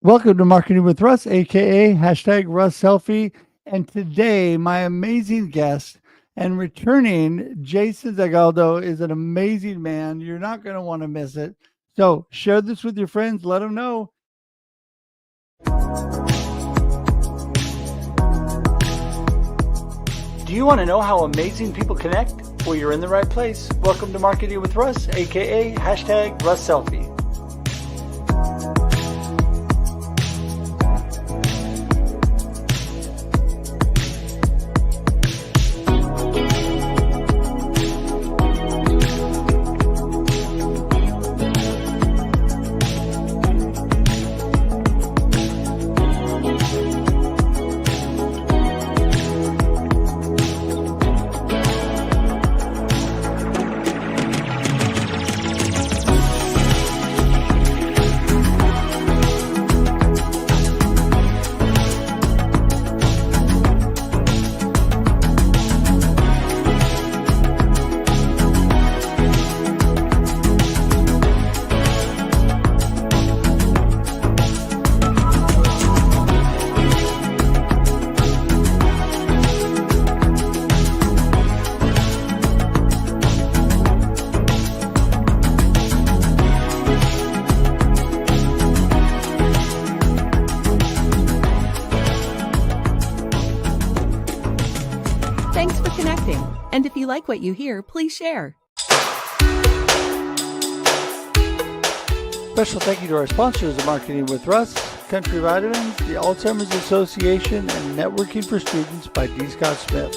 Welcome to Marketing with Russ, aka hashtag Russ Selfie. And today, my amazing guest and returning Jason Zygadlo is an amazing man. You're not going to want to miss it. So share this with your friends. Let them know. Do you want to know how amazing people connect? Well, you're in the right place. Welcome to Marketing with Russ, aka hashtag Russ Selfie. Thanks for connecting. And if you like what you hear, please share. Special thank you to our sponsors of Marketing with Russ, Country Vitamins, the Alzheimer's Association, and Networking for Students by D. Scott Smith.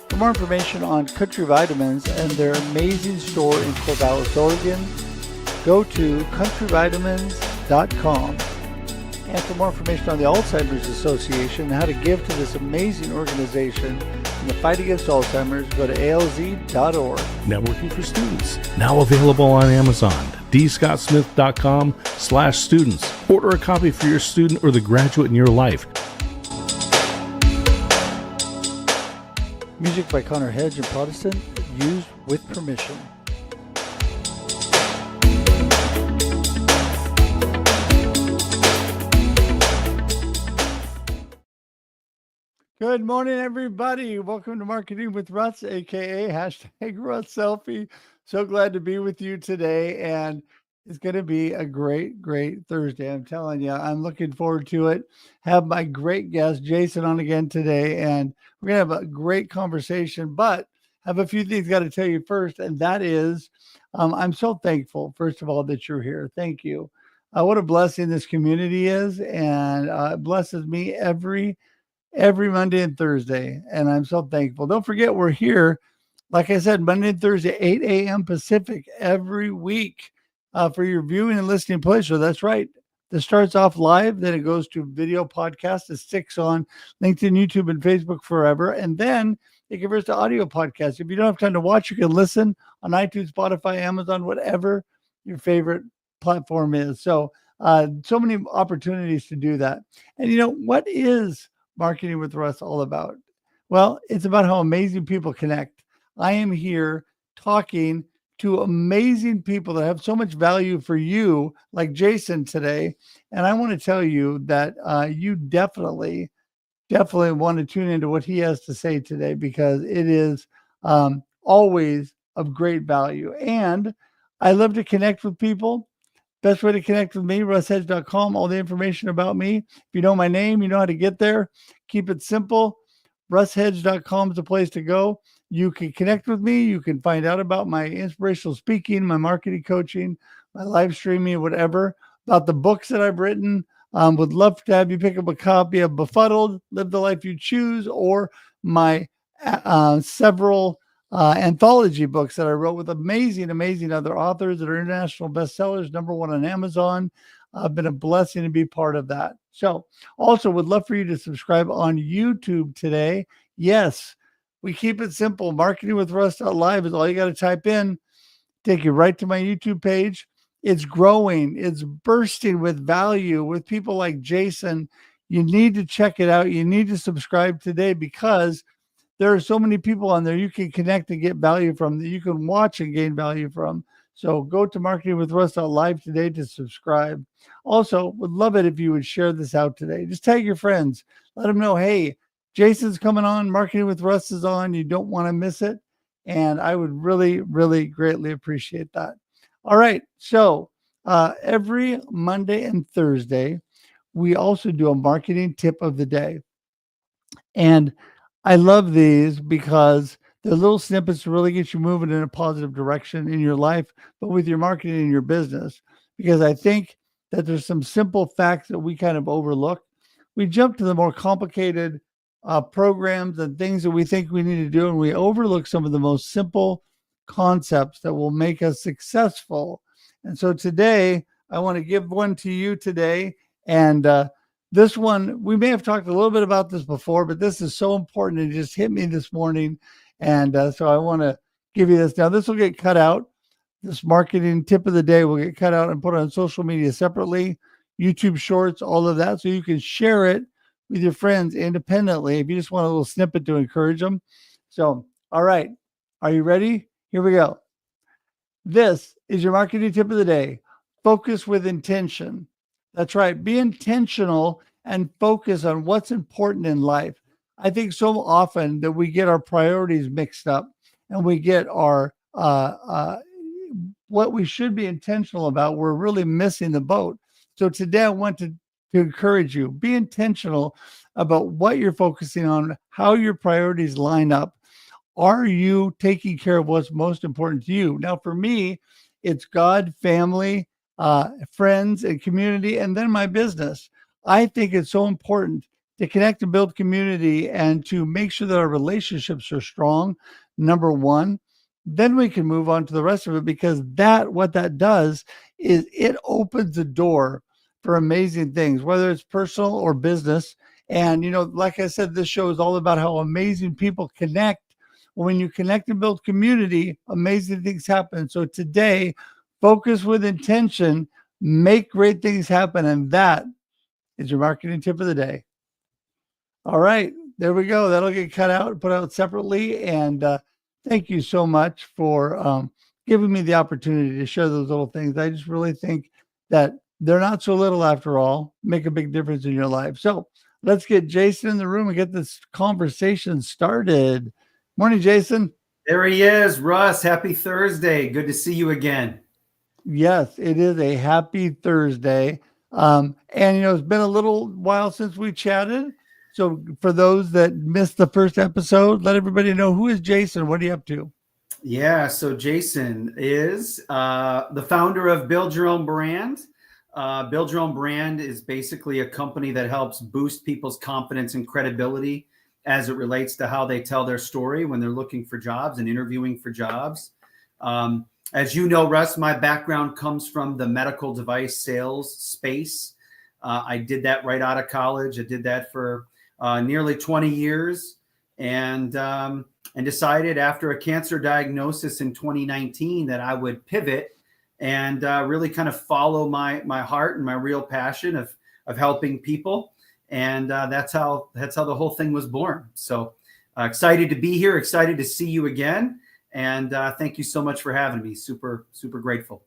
For more information on Country Vitamins and their amazing store in Corvallis, Oregon, go to countryvitamins.com. And for more information on the Alzheimer's Association and how to give to this amazing organization in the fight against Alzheimer's, go to alz.org. Networking for Students, now available on Amazon. dscottsmith.com/students. Order a copy for your student or the graduate in your life. Music by Connor Hedge and Protestant, used with permission. Good morning, everybody. Welcome to Marketing with Russ, aka hashtag Russ Selfie. So glad to be with you today, and it's going to be a great Thursday. I'm telling you, I'm looking forward to it. Have my great guest Jason on again today, and we're going to have a great conversation. But I have a few things got to tell you first, and that is, I'm so thankful, first of all, that you're here. Thank you. What a blessing this community is, and it blesses me every Monday and Thursday, and I'm so thankful. Don't forget, we're here, like I said, Monday and Thursday, 8 a.m. Pacific every week for your viewing and listening pleasure. That's right. This starts off live, then it goes to video podcast. It sticks on LinkedIn, YouTube, and Facebook forever, and then it converts to audio podcast. If you don't have time to watch, you can listen on iTunes, Spotify, Amazon, whatever your favorite platform is. So many opportunities to do that. And you know, what is Marketing with Russ all about? Well, it's about how amazing people connect. I am here talking to amazing people that have so much value for you, like Jason today. And I want to tell you that you definitely want to tune into what he has to say today, because it is always of great value. And I love to connect with people. Best way to connect with me, russhedge.com, all the information about me. If you know my name, you know how to get there. Keep it simple. russhedge.com is the place to go. You can connect with me. You can find out about my inspirational speaking, my marketing coaching, my live streaming, whatever, about the books that I've written. Would love to have you pick up a copy of Befuddled, Live the Life You Choose, or my several anthology books that I wrote with amazing other authors that are international bestsellers, #1 on Amazon. I've been a blessing to be part of that. So also would love for you to subscribe on YouTube today. Yes, we keep it simple. Marketing with Russ Live is all you got to type in, take you right to my YouTube page. It's growing. It's bursting with value with people like Jason. You need to check it out. You need to subscribe today, because there are so many people on there you can connect and get value from, that you can watch and gain value from. So go to marketingwithruss.live today to subscribe. Also, would love it if you would share this out today. Just tag your friends. Let them know, hey, Jason's coming on. Marketing with Russ is on. You don't want to miss it. And I would really, really greatly appreciate that. All right. So every Monday and Thursday, we also do a marketing tip of the day. And I love these because they're little snippets to really get you moving in a positive direction in your life, but with your marketing and your business. Because I think that there's some simple facts that we kind of overlook. We jump to the more complicated programs and things that we think we need to do, and we overlook some of the most simple concepts that will make us successful. And so today, I want to give one to you today. And this one, we may have talked a little bit about this before, but this is so important. It just hit me this morning. And so I want to give you this. Now, this will get cut out. This marketing tip of the day will get cut out and put on social media separately, YouTube Shorts, all of that. So you can share it with your friends independently if you just want a little snippet to encourage them. So, all right. Are you ready? Here we go. This is your marketing tip of the day. Focus with intention. That's right. Be intentional and focus on what's important in life. I think so often that we get our priorities mixed up and we get our what we should be intentional about. We're really missing the boat. So today I want to encourage you, be intentional about what you're focusing on, how your priorities line up. Are you taking care of what's most important to you? Now, for me, it's God, family, friends, and community, and then my business. I think it's so important to connect and build community and to make sure that our relationships are strong, number one. Then we can move on to the rest of it, because what that does is it opens the door for amazing things, whether it's personal or business. And, like I said, this show is all about how amazing people connect. When you connect and build community, amazing things happen. So today, focus with intention, make great things happen. And that is your marketing tip of the day. All right, there we go. That'll get cut out and put out separately. And thank you so much for giving me the opportunity to share those little things. I just really think that they're not so little after all, make a big difference in your life. So let's get Jason in the room and get this conversation started. Morning, Jason. There he is, Russ. Happy Thursday. Good to see you again. Yes, it is a happy Thursday. And, it's been a little while since we chatted. So for those that missed the first episode, let everybody know, who is Jason? What are you up to? Yeah, so Jason is the founder of Build Your Own Brand. Build Your Own Brand is basically a company that helps boost people's confidence and credibility as it relates to how they tell their story when they're looking for jobs and interviewing for jobs. As you know, Russ, my background comes from the medical device sales space. I did that right out of college. I did that for nearly 20 years and decided after a cancer diagnosis in 2019 that I would pivot and really kind of follow my heart and my real passion of helping people. And that's how the whole thing was born. So excited to be here, excited to see you again. And thank you so much for having me. Super, super grateful.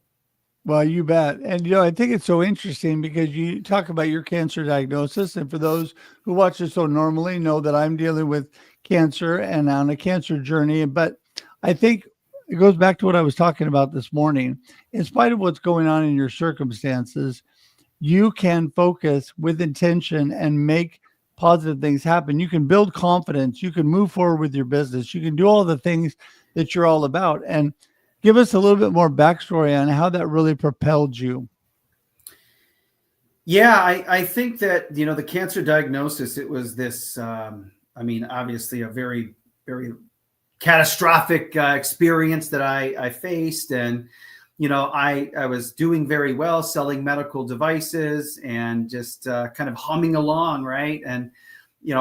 Well, you bet. And, I think it's so interesting because you talk about your cancer diagnosis. And for those who watch this so normally know that I'm dealing with cancer and on a cancer journey. But I think it goes back to what I was talking about this morning. In spite of what's going on in your circumstances, you can focus with intention and make positive things happen. You can build confidence. You can move forward with your business. You can do all the things that you're all about. And give us a little bit more backstory on how that really propelled you. Yeah, I think that, the cancer diagnosis, it was this, obviously a very, very catastrophic experience that I faced. And, I was doing very well selling medical devices and just kind of humming along, right? And,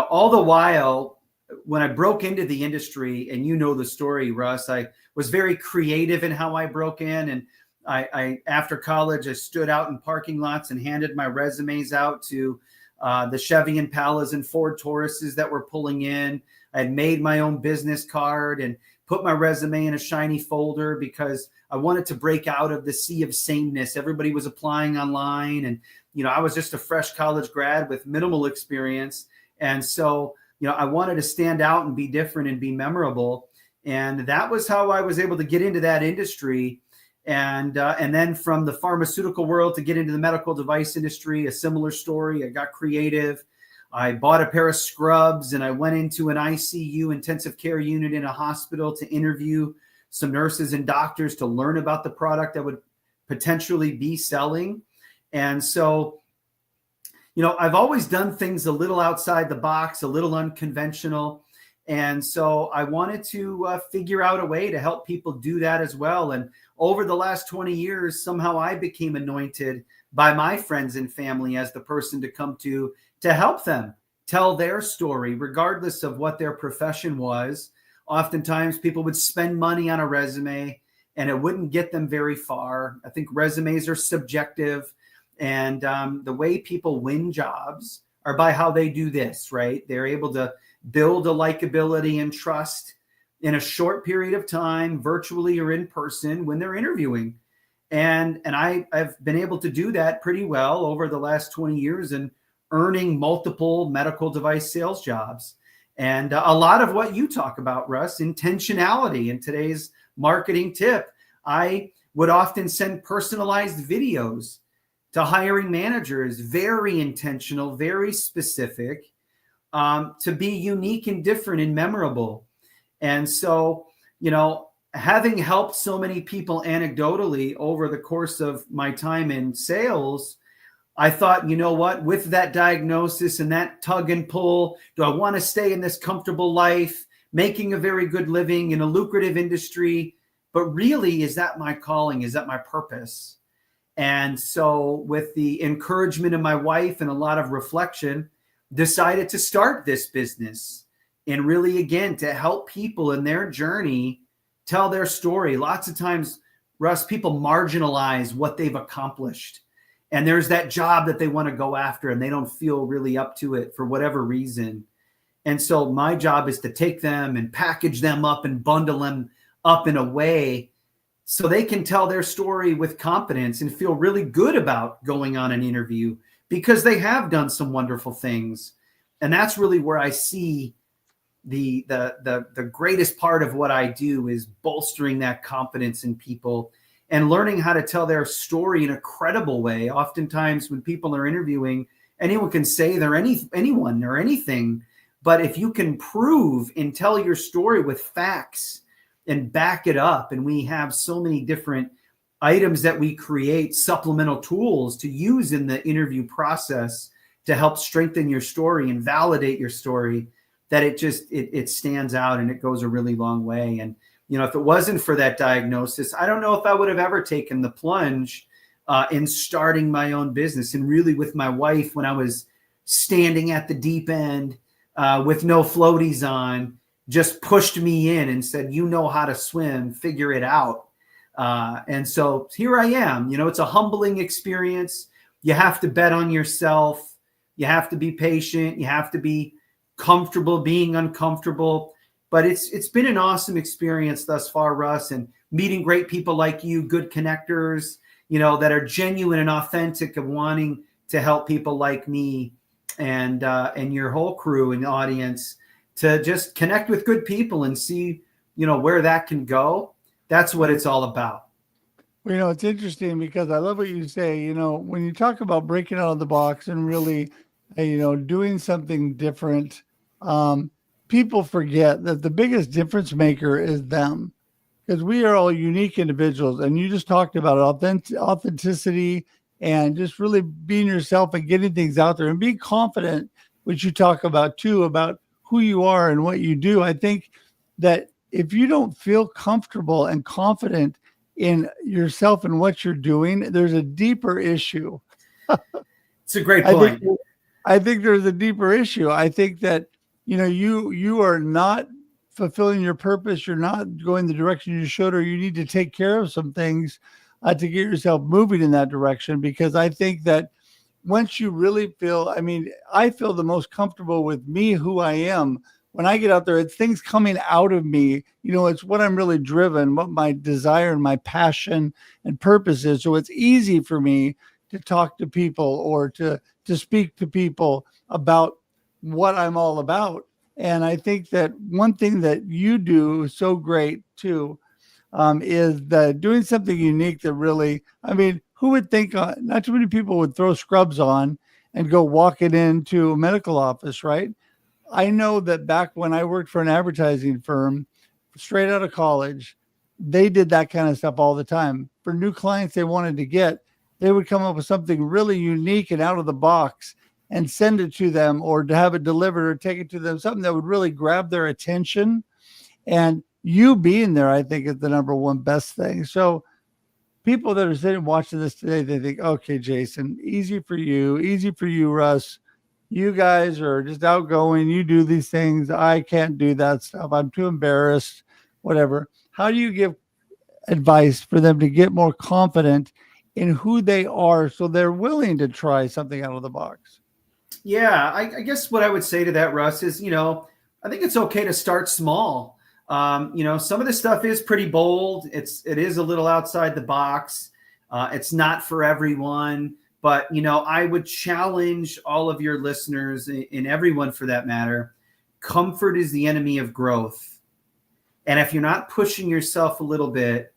all the while, when I broke into the industry, and the story, Russ, I was very creative in how I broke in. And I after college, I stood out in parking lots and handed my resumes out to the Chevy Impalas and Ford Tauruses that were pulling in. I had made my own business card and put my resume in a shiny folder because I wanted to break out of the sea of sameness. Everybody was applying online, and I was just a fresh college grad with minimal experience, and so I wanted to stand out and be different and be memorable, and that was how I was able to get into that industry. And then from the pharmaceutical world to get into the medical device industry, a similar story. I got creative. I bought a pair of scrubs and I went into an ICU, intensive care unit in a hospital, to interview some nurses and doctors to learn about the product I would potentially be selling. And so, I've always done things a little outside the box, a little unconventional. And so I wanted to figure out a way to help people do that as well. And over the last 20 years, somehow I became anointed by my friends and family as the person to come to help them tell their story, regardless of what their profession was. Oftentimes people would spend money on a resume and it wouldn't get them very far. I think resumes are subjective, and the way people win jobs are by how they do this, right? They're able to build a likability and trust in a short period of time, virtually or in person, when they're interviewing. And I've been able to do that pretty well over the last 20 years and earning multiple medical device sales jobs. And a lot of what you talk about, Russ, intentionality in today's marketing tip. I would often send personalized videos to hiring managers, very intentional, very specific, to be unique and different and memorable. And so, having helped so many people anecdotally over the course of my time in sales, I thought, what, with that diagnosis and that tug and pull, do I want to stay in this comfortable life, making a very good living in a lucrative industry? But really, is that my calling? Is that my purpose? And so with the encouragement of my wife and a lot of reflection, decided to start this business and really, again, to help people in their journey tell their story. Lots of times, Russ, people marginalize what they've accomplished. And there's that job that they want to go after and they don't feel really up to it for whatever reason. And so my job is to take them and package them up and bundle them up in a way so they can tell their story with confidence and feel really good about going on an interview because they have done some wonderful things. And that's really where I see the greatest part of what I do is bolstering that confidence in people and learning how to tell their story in a credible way. Oftentimes when people are interviewing, anyone can say they're anyone or anything, but if you can prove and tell your story with facts and back it up, and we have so many different items that we create, supplemental tools to use in the interview process to help strengthen your story and validate your story, that it stands out and it goes a really long way. And if it wasn't for that diagnosis, I don't know if I would have ever taken the plunge in starting my own business. And really with my wife, when I was standing at the deep end with no floaties on, just pushed me in and said, you know how to swim, figure it out. And so here I am. It's a humbling experience. You have to bet on yourself. You have to be patient. You have to be comfortable being uncomfortable. But it's been an awesome experience thus far, Russ, and meeting great people like you, good connectors, that are genuine and authentic of wanting to help people like me and your whole crew and audience to just connect with good people and see, where that can go. That's what it's all about. Well, it's interesting because I love what you say, when you talk about breaking out of the box and really, doing something different, people forget that the biggest difference maker is them, because we are all unique individuals. And you just talked about authenticity and just really being yourself and getting things out there and being confident, which you talk about too, about who you are and what you do. I think that if you don't feel comfortable and confident in yourself and what you're doing, there's a deeper issue. It's a great point. I think there's a deeper issue. I think that, you are not fulfilling your purpose. You're not going the direction you should, or you need to take care of some things to get yourself moving in that direction. Because I think that once you really feel, I feel the most comfortable with me, who I am, when I get out there, it's things coming out of me. It's what I'm really driven, what my desire and my passion and purpose is. So it's easy for me to talk to people or to speak to people about what I'm all about. And I think that one thing that you do so great too, is that doing something unique that really, I mean, who would think, not too many people would throw scrubs on and go walking into a medical office, right? I know that back when I worked for an advertising firm, straight out of college, they did that kind of stuff all the time. For new clients they wanted to get, they would come up with something really unique and out of the box and send it to them, or to have it delivered or take it to them, something that would really grab their attention. And you being there, I think, is the number one best thing. So people that are sitting watching this today, they think, okay, Jason, easy for you, Russ. You guys are just outgoing. You do these things. I can't do that stuff. I'm too embarrassed, whatever. How do you give advice for them to get more confident in who they are so they're willing to try something out of the box? Yeah, I guess what I would say to that, Russ, is, I think it's okay to start small. Some of this stuff is pretty bold. It is a little outside the box. It's not for everyone, but I would challenge all of your listeners, and everyone for that matter. Comfort is the enemy of growth. And if you're not pushing yourself a little bit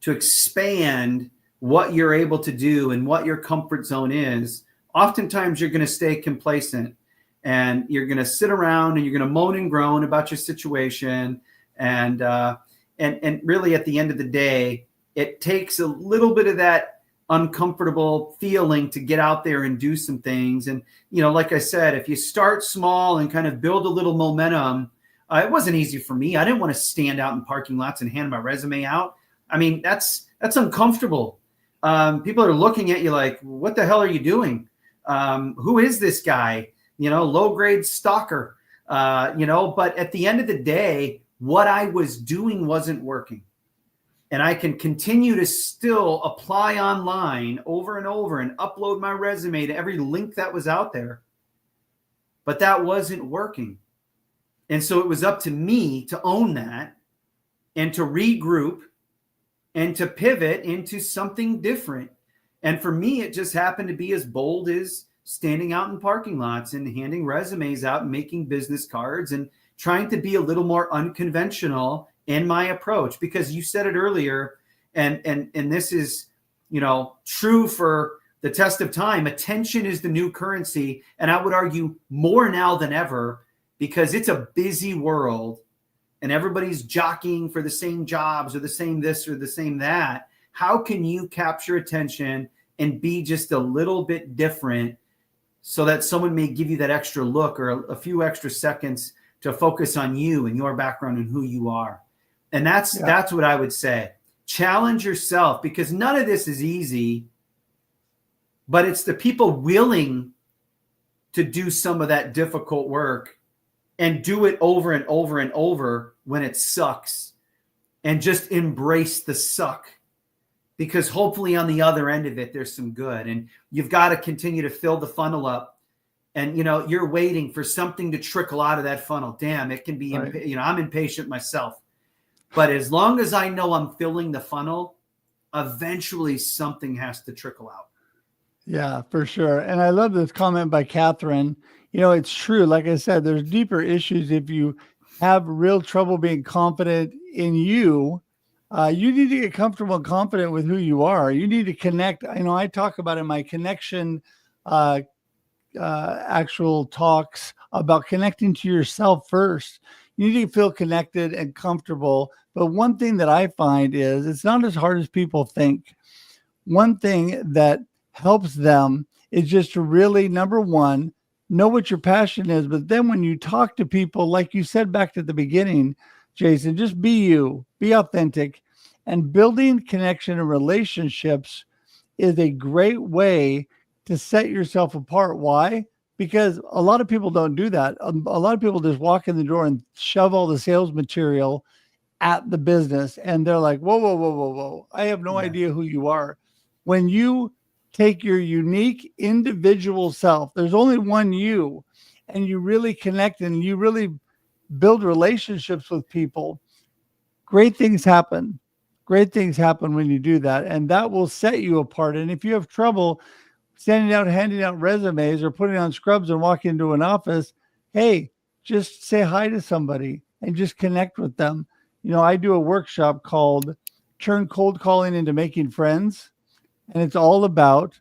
to expand what you're able to do and what your comfort zone is, oftentimes you're going to stay complacent, and you're going to sit around and you're going to moan and groan about your situation. And really, at the end of the day, it takes a little bit of that uncomfortable feeling to get out there and do some things. And, like I said, if you start small and kind of build a little momentum, it wasn't easy for me. I didn't want to stand out in parking lots and hand my resume out. I mean, that's uncomfortable. People are looking at you like, what the hell are you doing? Who is this guy? Low grade stalker. But at the end of the day, what I was doing wasn't working. And I can continue to still apply online over and over and upload my resume to every link that was out there. But that wasn't working. And so it was up to me to own that and to regroup and to pivot into something different. And for me, it just happened to be as bold as standing out in parking lots and handing resumes out and making business cards and trying to be a little more unconventional in my approach. Because you said it earlier, and this is, true for the test of time. Attention is the new currency. And I would argue more now than ever, because it's a busy world and everybody's jockeying for the same jobs or the same this or the same that. How can you capture attention and be just a little bit different so that someone may give you that extra look or a few extra seconds to focus on you and your background and who you are? And that's what I would say. Challenge yourself, because none of this is easy, but it's the people willing to do some of that difficult work and do it over and over and over when it sucks, and just embrace the suck, because hopefully on the other end of it, there's some good. And you've got to continue to fill the funnel up. And, you're waiting for something to trickle out of that funnel. Damn, it can be, right. I'm impatient myself. But as long as I know I'm filling the funnel, eventually something has to trickle out. Yeah, for sure. And I love this comment by Catherine. It's true. Like I said, there's deeper issues. If you have real trouble being confident in you, you need to get comfortable and confident with who you are. You need to connect. I talk about in my connection actual talks about connecting to yourself first. You need to feel connected and comfortable. But one thing that I find is it's not as hard as people think. One thing that helps them is just to really, number one, know what your passion is. But then when you talk to people, like you said back to the beginning, Jason, just be you, be authentic. And building connection and relationships is a great way to set yourself apart. Why? Because a lot of people don't do that. A lot of people just walk in the door and shove all the sales material at the business. And they're like, whoa, whoa, whoa, whoa, whoa. I have no idea who you are. When you take your unique individual self, there's only one you, and you really connect and you really build relationships with people, great things happen. Great things happen when you do that. And that will set you apart. And if you have trouble handing out resumes or putting on scrubs and walking into an office, hey, just say hi to somebody and just connect with them. I do a workshop called Turn Cold Calling into Making Friends. And it's all about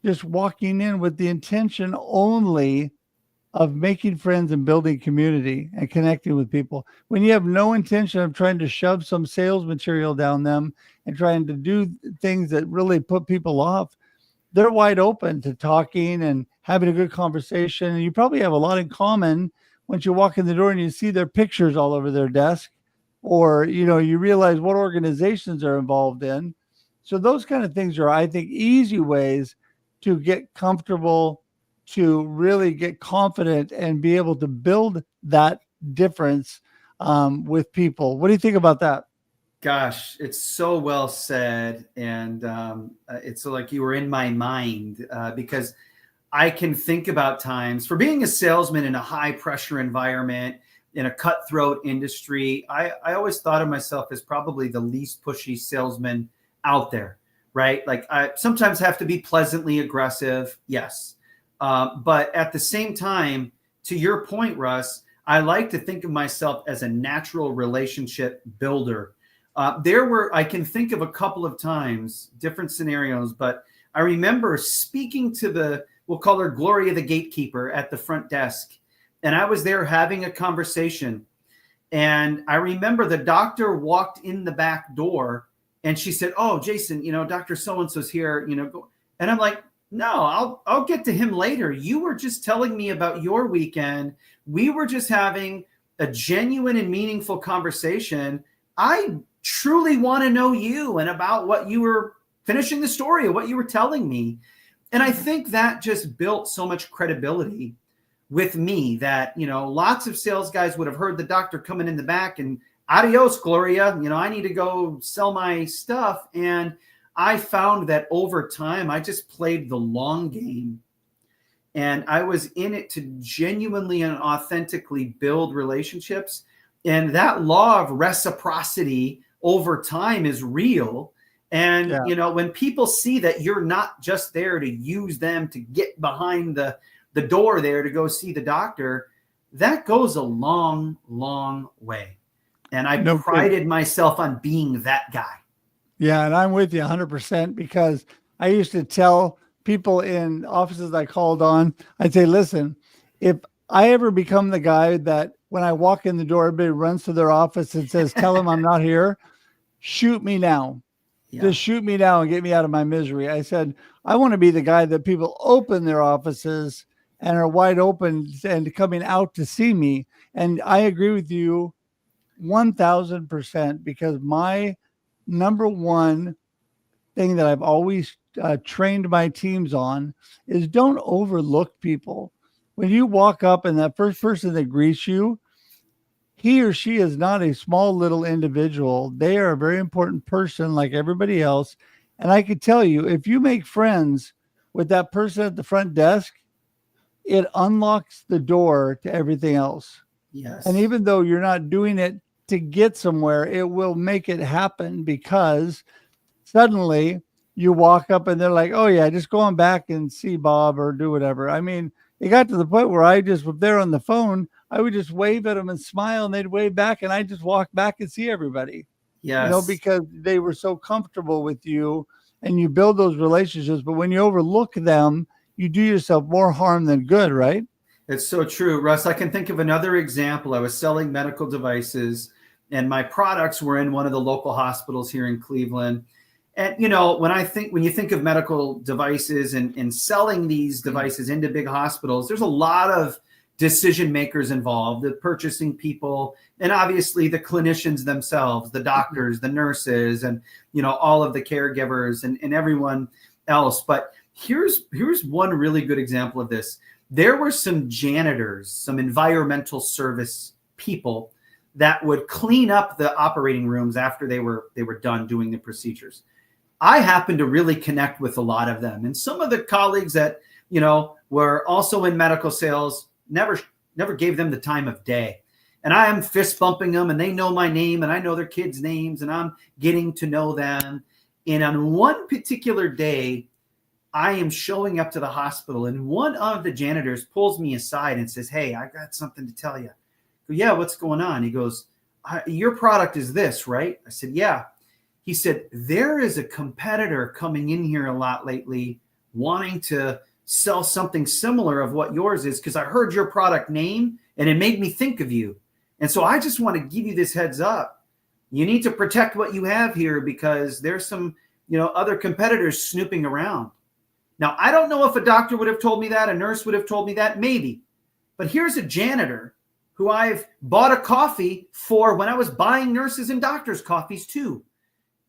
just walking in with the intention only of making friends and building community and connecting with people. When you have no intention of trying to shove some sales material down them and trying to do things that really put people off, they're wide open to talking and having a good conversation. And you probably have a lot in common once you walk in the door and you see their pictures all over their desk, or, you realize what organizations they're involved in. So those kind of things are, I think, easy ways to get comfortable, to really get confident and be able to build that difference with people. What do you think about that? Gosh, it's so well said. And it's like you were in my mind because I can think about times for being a salesman in a high pressure environment, in a cutthroat industry. I always thought of myself as probably the least pushy salesman out there, right? Like I sometimes have to be pleasantly aggressive. Yes. But at the same time, to your point, Russ, I like to think of myself as a natural relationship builder. I can think of a couple of times, different scenarios, but I remember speaking to we'll call her Gloria, the gatekeeper at the front desk. And I was there having a conversation. And I remember the doctor walked in the back door and she said, "Oh, Jason, Dr. So-and-so's here, go." And I'm like, "No, I'll get to him later. You were just telling me about your weekend. We were just having a genuine and meaningful conversation. I truly want to know you and about what you were finishing the story of what you were telling me." And I think that just built so much credibility with me that, lots of sales guys would have heard the doctor coming in the back and adios, Gloria. I need to go sell my stuff. And I found that over time, I just played the long game. And I was in it to genuinely and authentically build relationships. And that law of reciprocity over time is real. And, Yeah. when people see that you're not just there to use them to get behind the door there to go see the doctor, that goes a long, long way. And I No kidding. prided myself on being that guy. Yeah, and I'm with you 100% because I used to tell people in offices I called on, I'd say, listen, if I ever become the guy that when I walk in the door, everybody runs to their office and says, "Tell them I'm not here," shoot me now. Yeah. Just shoot me now and get me out of my misery. I said, I want to be the guy that people open their offices and are wide open and coming out to see me. And I agree with you 1000% because my number one thing that I've always trained my teams on is don't overlook people. When you walk up and that first person that greets you, he or she is not a small little individual. They are a very important person like everybody else. And I could tell you, if you make friends with that person at the front desk, it unlocks the door to everything else. And Yes. even though you're not doing it to get somewhere, it will make it happen because suddenly you walk up and they're like, "Oh yeah, just go on back and see Bob or do whatever." I mean, it got to the point where I just, if they're on the phone, I would just wave at them and smile and they'd wave back and I just walk back and see everybody, Yes. because they were so comfortable with you and you build those relationships. But when you overlook them, you do yourself more harm than good, right? It's so true, Russ. I can think of another example. I was selling medical devices and my products were in one of the local hospitals here in Cleveland. And when you think of medical devices and selling these devices into big hospitals, there's a lot of decision makers involved, the purchasing people, and obviously the clinicians themselves, the doctors, the nurses, and all of the caregivers and everyone else. But here's one really good example of this. There were some janitors, some environmental service people that would clean up the operating rooms after they were done doing the procedures. I happened to really connect with a lot of them. And some of the colleagues that, were also in medical sales never gave them the time of day. and I am fist bumping them, and they know my name, and I know their kids' names, and I'm getting to know them. And on one particular day, I am showing up to the hospital, and one of the janitors pulls me aside and says, "Hey, I got something to tell you." I go, "Yeah, what's going on?" He goes, "Your product is this, right?" I said, "Yeah." He said, "There is a competitor coming in here a lot lately wanting to sell something similar of what yours is, because I heard your product name and it made me think of you. And so I just want to give you this heads up. You need to protect what you have here, because there's some, other competitors snooping around." Now, I don't know if a doctor would have told me that, a nurse would have told me that, maybe. But here's a janitor who I've bought a coffee for when I was buying nurses and doctors' coffees too,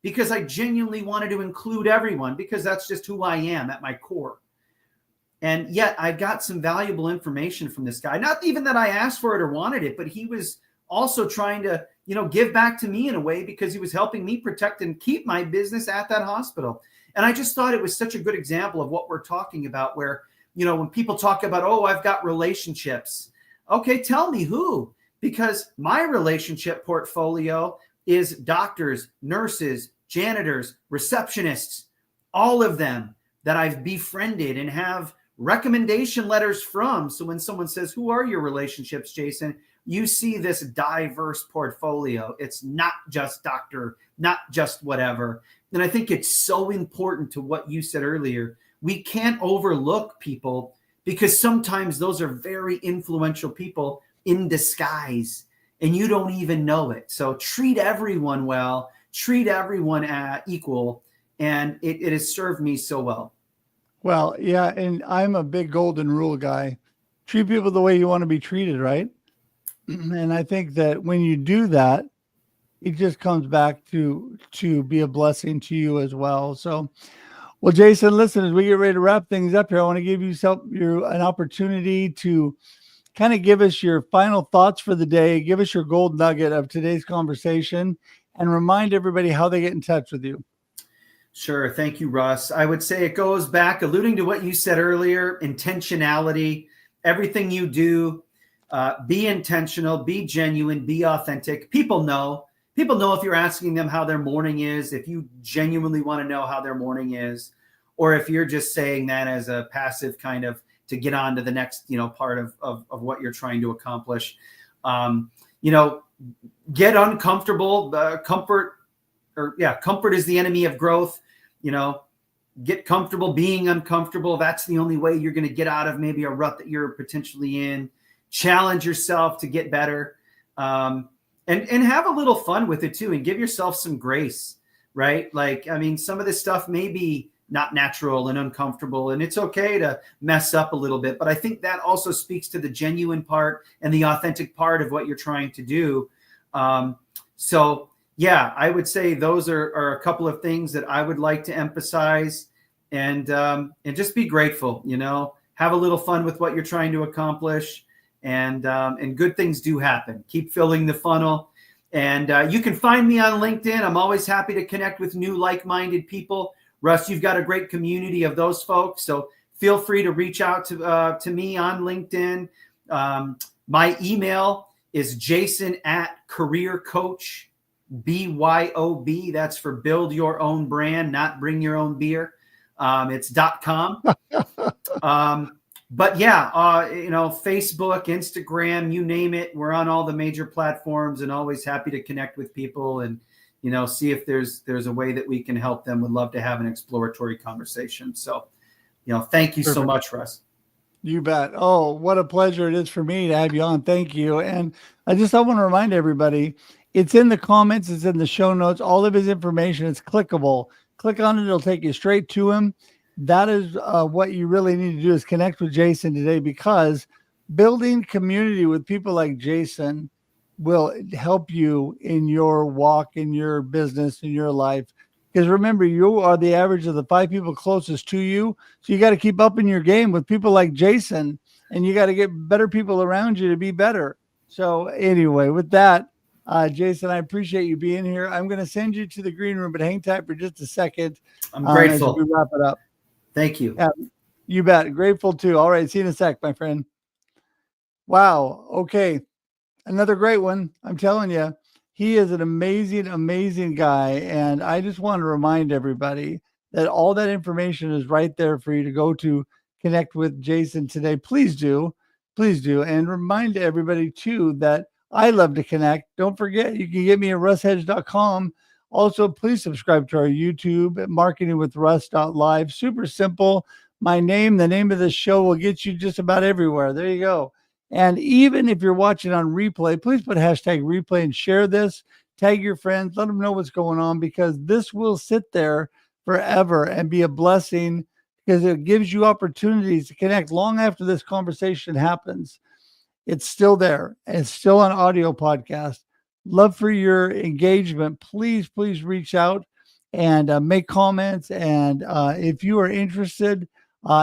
because I genuinely wanted to include everyone, because that's just who I am at my core. And yet I got some valuable information from this guy. Not even that I asked for it or wanted it, but he was also trying to, give back to me in a way, because he was helping me protect and keep my business at that hospital. And I just thought it was such a good example of what we're talking about, where, when people talk about, "Oh, I've got relationships." Okay, tell me who, because my relationship portfolio is doctors, nurses, janitors, receptionists, all of them that I've befriended and have recommendation letters from. So when someone says, "Who are your relationships, Jason?" you see this diverse portfolio. It's not just doctor, not just whatever. And I think it's so important to what you said earlier. We can't overlook people, because sometimes those are very influential people in disguise, and you don't even know it. So treat everyone well, treat everyone equal, and it has served me so well. Well, yeah, and I'm a big golden rule guy. Treat people the way you want to be treated, right? And I think that when you do that, it just comes back to be a blessing to you as well. So, well, Jason, listen, as we get ready to wrap things up here, I want to give you an opportunity to kind of give us your final thoughts for the day, give us your gold nugget of today's conversation, and remind everybody how they get in touch with you. Sure. Thank you, Russ. I would say it goes back, alluding to what you said earlier, intentionality. Everything you do, be intentional, be genuine, be authentic. People know if you're asking them how their morning is, if you genuinely want to know how their morning is, or if you're just saying that as a passive kind of to get on to the next, part of what you're trying to accomplish. Get uncomfortable. Comfort is the enemy of growth. Get comfortable being uncomfortable. That's the only way you're going to get out of maybe a rut that you're potentially in. Challenge yourself to get better, and have a little fun with it too, and give yourself some grace, right? Like, I mean, some of this stuff may be not natural and uncomfortable, and it's okay to mess up a little bit. But I think that also speaks to the genuine part and the authentic part of what you're trying to do. So yeah, I would say those are a couple of things that I would like to emphasize, and just be grateful, have a little fun with what you're trying to accomplish, and good things do happen. Keep filling the funnel. And you can find me on LinkedIn. I'm always happy to connect with new like-minded people. Russ, you've got a great community of those folks. So feel free to reach out to me on LinkedIn. My email is jason@careercoach.com. BYOB. That's for build your own brand, not bring your own beer. It's .com. But yeah, Facebook, Instagram, you name it. We're on all the major platforms, and always happy to connect with people and, see if there's a way that we can help them. Would love to have an exploratory conversation. So, thank you so much, Russ. You bet. Oh, what a pleasure it is for me to have you on. Thank you. And I want to remind everybody, it's in the comments, it's in the show notes, all of his information is clickable. Click on it, it'll take you straight to him. That is what you really need to do, is connect with Jason today, because building community with people like Jason will help you in your walk, in your business, in your life. Because remember, you are the average of the 5 people closest to you. So you got to keep up in your game with people like Jason, and you got to get better people around you to be better. So anyway, with that, Jason, I appreciate you being here. I'm going to send you to the green room, but hang tight for just a second. I'm grateful. As we wrap it up. Thank you. Yeah, you bet. Grateful too. All right. See you in a sec, my friend. Wow. Okay. another great one. I'm telling you, he is an amazing, amazing guy. And I just want to remind everybody that all that information is right there for you to go to connect with Jason today. Please do. Please do. And remind everybody too that I love to connect. Don't forget, you can get me at russhedge.com. Also, please subscribe to our YouTube at marketingwithruss.live. Super simple. My name, the name of the show will get you just about everywhere. There you go. And even if you're watching on replay, please put hashtag replay and share this. Tag your friends, let them know what's going on, because this will sit there forever and be a blessing, because it gives you opportunities to connect long after this conversation happens. It's still there. It's still an audio podcast. Love for your engagement. Please, please reach out and make comments. And if you are interested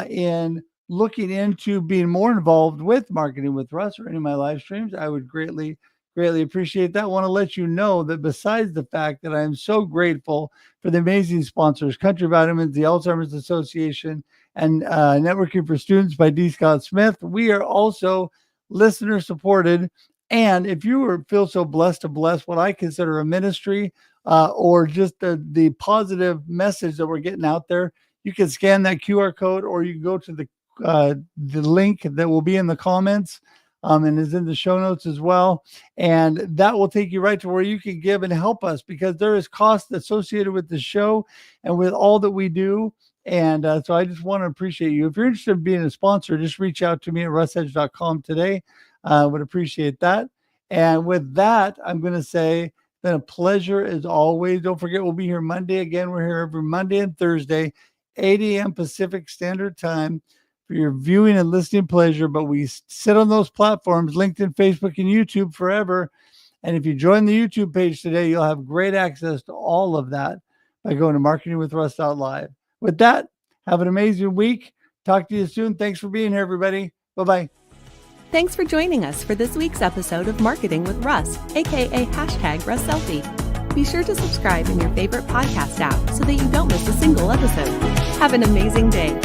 in looking into being more involved with Marketing with Russ or any of my live streams, I would greatly, greatly appreciate that. I want to let you know that besides the fact that I am so grateful for the amazing sponsors, Country Vitamins, the Alzheimer's Association, and Networking for Students by D. Scott Smith, we are also listener supported. And if you feel so blessed to bless what I consider a ministry, or just the positive message that we're getting out there, you can scan that QR code, or you can go to the link that will be in the comments, and is in the show notes as well. And that will take you right to where you can give and help us, because there is cost associated with the show and with all that we do. And so I just want to appreciate you. If you're interested in being a sponsor, just reach out to me at russhedge.com today. Would appreciate that. And with that, I'm going to say, it's been a pleasure as always. Don't forget, we'll be here Monday again. We're here every Monday and Thursday, 8 a.m. Pacific Standard Time, for your viewing and listening pleasure. But we sit on those platforms, LinkedIn, Facebook, and YouTube, forever. And if you join the YouTube page today, you'll have great access to all of that by going to marketingwithruss.live. With that, have an amazing week. Talk to you soon. Thanks for being here, everybody. Bye-bye. Thanks for joining us for this week's episode of Marketing with Russ, aka #RussSelfie. Be sure to subscribe in your favorite podcast app so that you don't miss a single episode. Have an amazing day.